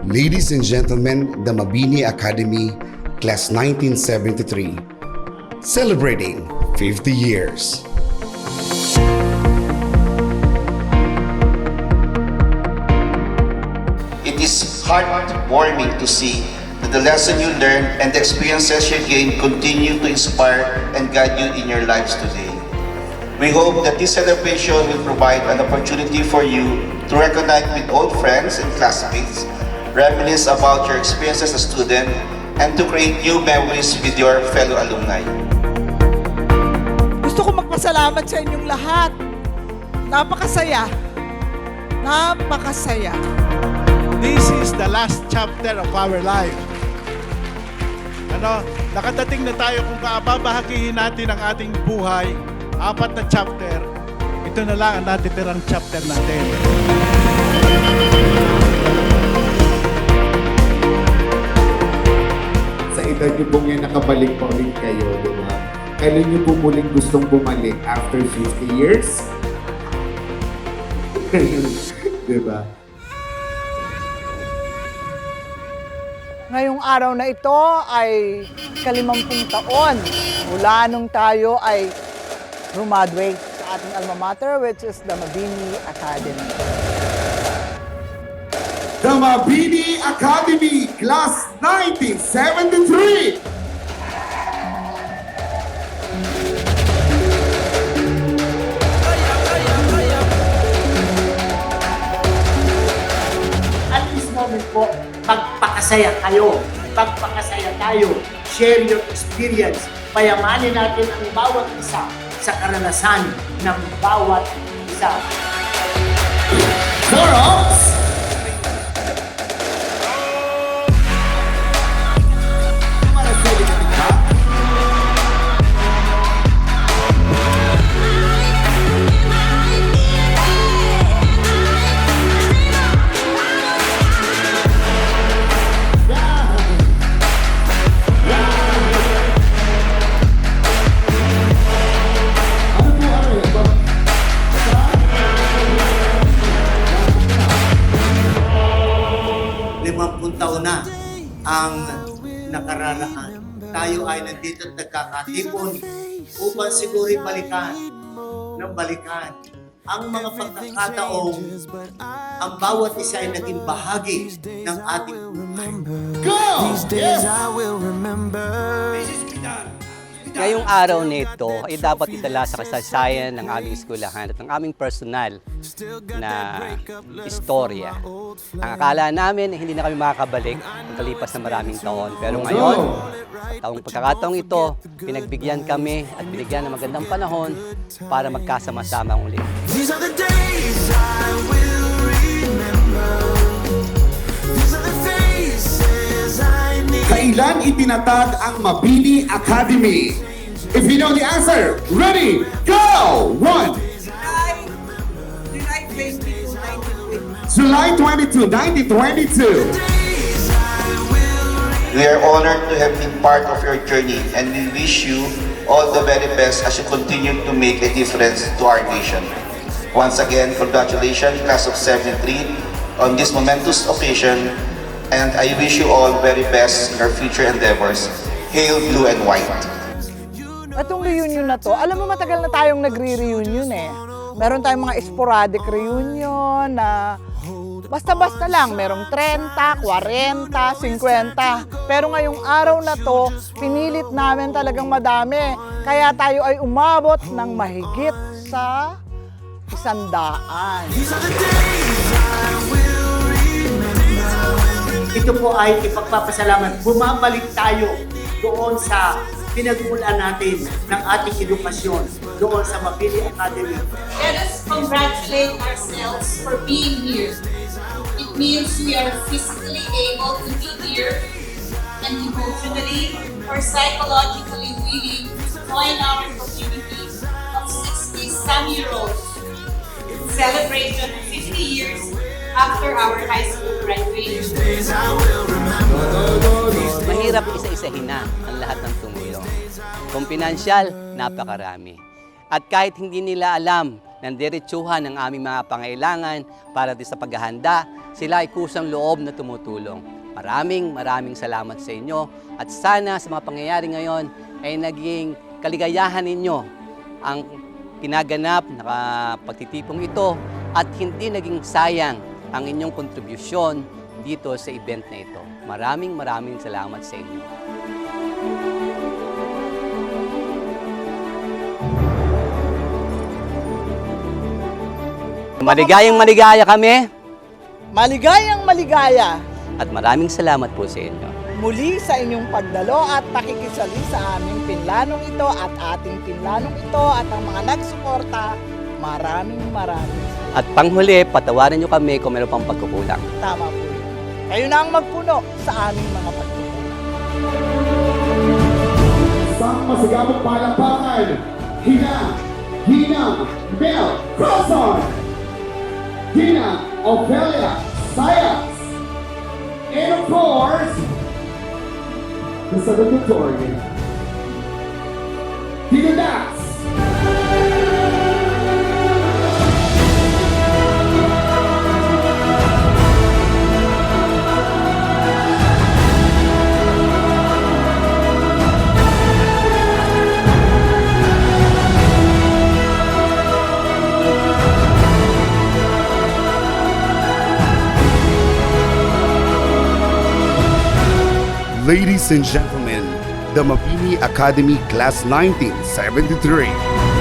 Ladies and gentlemen, the Mabini Academy, Class 1973, celebrating 50 years. It is heartwarming to see that the lesson you learned and the experiences you gained continue to inspire and guide you in your lives today. We hope that this celebration will provide an opportunity for you to reconnect with old friends and classmates, reminisce about your experiences as a student, and to create new memories with your fellow alumni. Gusto ko magpasalamat sa inyong lahat. Napakasaya. Napakasaya. This is the last chapter of our life. Nakadating na tayo kung babahagihin natin ang ating buhay, 4 na chapter. Ito na lang ang natitirang chapter natin. Sa edad niyo pong yan, nakabalik pa ulit kayo, di ba? Kailan niyo po muling gustong bumalik after 50 years? Di ba? Ngayong araw na ito ay 50 taon mula nung tayo ay graduate sa ating alma mater, which is the Mabini Academy. The Mabini Academy, Class 1973! At this moment po, magpakasaya kayo, magpakasaya tayo, share your experience, payamanin natin ang bawat isa sa karanasan ng bawat isa. Chorus! Taon na ang nakararaan. Tayo ay nandito at nagkakatipon upang siguro balikan ang mga pagkakataong ang bawat isa ay naging bahagi ng ating buhay. Go! Yes! Ngayong araw nito ay dapat itala sa kasaysayan ng aming eskwelahan at ng aming personal na istorya. Ang akala namin ay hindi na kami makakabalik ang kalipas na maraming taon. Pero ngayon, sa taong pagkakataong ito, pinagbigyan kami at binigyan ng magandang panahon para magkasama-sama ulit. These are the days I will remember. These are the faces I need. Kailan itinatag ang Mabini Academy? If you know the answer, ready, go! 1. July 22, 1922. We are honored to have been part of your journey, and we wish you all the very best as you continue to make a difference to our nation. Once again, congratulations, Class of 73, on this momentous occasion, and I wish you all very best in your future endeavors. Hail Blue and White! Itong reunion na to, alam mo matagal na tayong nagre-reunion eh. Meron tayong mga sporadic reunion na basta-basta lang. Merong 30, 40, 50. Pero ngayong araw na to, pinilit namin talagang madami. Kaya tayo ay umabot ng mahigit sa 100. Ito po ay ipagpapasalamat. Bumabalik tayo doon sa pinagmulan natin ng ating edukasyon doon sa Mabini Academy. Let us congratulate ourselves for being here. It means we are physically able to be here and emotionally or psychologically willing to join our community of 60-some-year-olds in celebration of 50 years after our high school graduation. Mahirap isa-isahin na ang lahat ng tumulong. Kung pinansyal, napakarami. At kahit hindi nila alam ng diretsuhan ng aming mga pangailangan para sa paghahanda, sila ay kusang loob na tumutulong. Maraming salamat sa inyo at sana sa mga pangyayari ngayon ay naging kaligayahan ninyo ang kinaganap na pagtitipong ito at hindi naging sayang ang inyong kontribusyon dito sa event na ito. Maraming salamat sa inyo. Maligaya kami Maligayang maligaya at maraming salamat po sa inyo. muli sa inyong pagdalo at pakikisali sa aming pinlanong ito at ating pinlanong ito at ang mga nagsuporta. Maraming salamat. At panghuli, patawarin nyo kami kung meron pang pagkukulang. Tama po yun. Kayo na ang magpuno sa aming mga pagkukulang. Isang masigabong palakpakan, Hina Mel Crosson, Hina Ofelia Sayas, and of course, the salutatorian, Hina Dax. Ladies and gentlemen, the Mabini Academy Class 1973.